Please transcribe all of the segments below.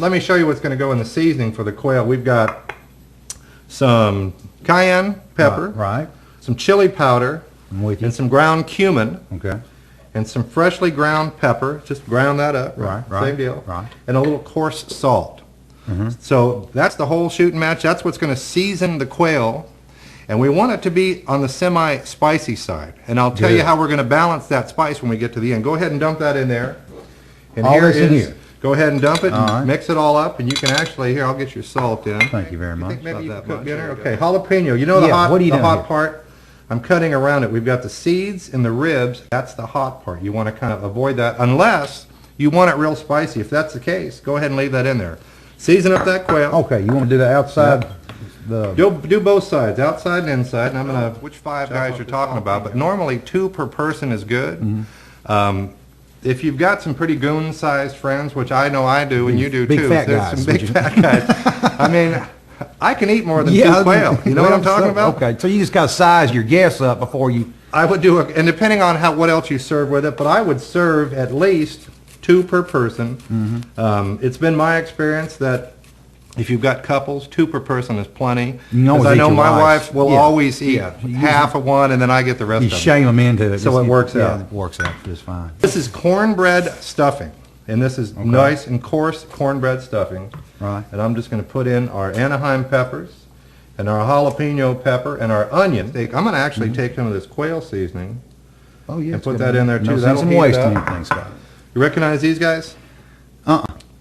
let me show you what's going to go in the seasoning for the quail. We've got some cayenne pepper, right. Some chili powder, and some ground cumin, okay, and some freshly ground pepper. Just ground that up, right. Same deal, right. And a little coarse salt. So that's the whole shooting match. That's what's going to season the quail, and we want it to be on the semi-spicy side. And I'll tell you how we're going to balance that spice when we get to the end. Go ahead and dump that in there. And all this in here. Go ahead and dump it and mix it all up, and you can actually, here, I'll get your salt in. Thank you very much. Think maybe you can cook dinner? Okay, jalapeno. You know the hot part? I'm cutting around it. We've got the seeds and the ribs. That's the hot part. You want to kind of avoid that unless you want it real spicy. If that's the case, go ahead and leave that in there. Season up that quail. Okay, you want to do the outside? Do both sides, outside and inside. And I'm going to, which 5 guys you're talking about, but normally 2 per person is good. If you've got some pretty goon-sized friends, which I know I do, and you do too. There's some big fat guys. I mean, I can eat more than 2 quail. You know what I'm talking about? Okay, so you just got to size your guests up before you... I would do it, and depending on what else you serve with it, but I would serve at least 2 per person. It's been my experience that if you've got couples, 2 per person is plenty. Because I know my wife will always eat half of one, and then I get the rest of it. You shame them into it. So it works out. It works out just fine. This is cornbread stuffing, and this is nice and coarse cornbread stuffing. Right. And I'm just going to put in our Anaheim peppers, and our jalapeno pepper, and our onion. I'm going to actually take some of this quail seasoning and put that in there too. That'll heat it up. Anything, Scott. You recognize these guys?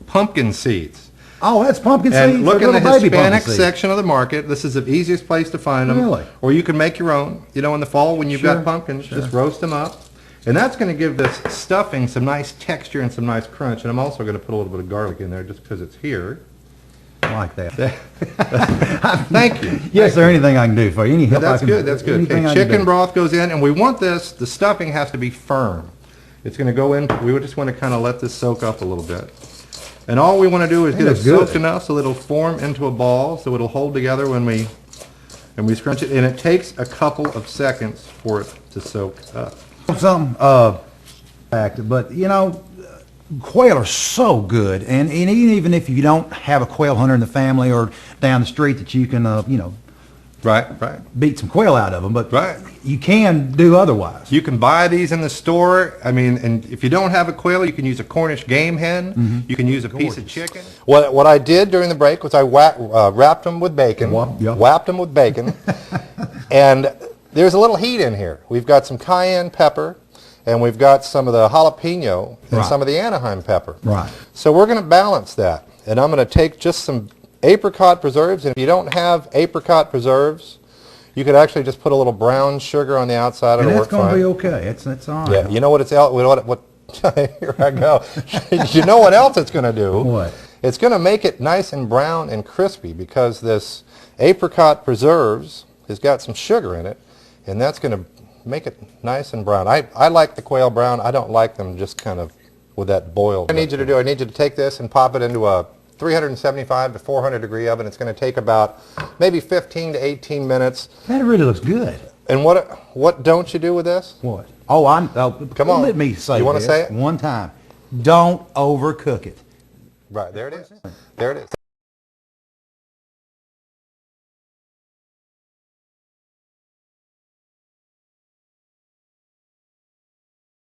Pumpkin seeds. Oh, that's pumpkin seeds? And look in the Hispanic section of the market. This is the easiest place to find them. Really? Or you can make your own. You know, in the fall when you've got pumpkins, just roast them up. And that's going to give this stuffing some nice texture and some nice crunch. And I'm also going to put a little bit of garlic in there just because it's here. I like that. Thank you. Yes, there anything I can do for you? Any help? That's good. That's good. Okay, chicken broth goes in, and we want this. The stuffing has to be firm. It's going to go in. We just want to kind of let this soak up a little bit. And all we want to do is get it soaked enough so it'll form into a ball, so it'll hold together when we scrunch it. And it takes a couple of seconds for it to soak up. But you know, quail are so good, and even if you don't have a quail hunter in the family or down the street that you can, you know, beat some quail out of them, but you can do otherwise. You can buy these in the store. I mean, and if you don't have a quail, you can use a Cornish game hen. You can use a piece of chicken. What I did during the break was I wrapped them with bacon, whapped them with bacon, and there's a little heat in here. We've got some cayenne pepper, and we've got some of the jalapeno and some of the Anaheim pepper. So we're going to balance that, and I'm going to take just some apricot preserves, and if you don't have apricot preserves, you could actually just put a little brown sugar on the outside. And that's going to be okay. It's all right. Yeah, you know what it's here I go. You know what else it's going to do? What? It's going to make it nice and brown and crispy because this apricot preserves has got some sugar in it, and that's going to make it nice and brown. I like the quail brown. I don't like them just kind of with that boiled. I need you to take this and pop it into a 375 to 400 degree oven. It's going to take about maybe 15 to 18 minutes. That really looks good. And what don't you do with this? What? Oh, come on. Let me say You want to say it? one time. Don't overcook it. Right, there it is. There it is.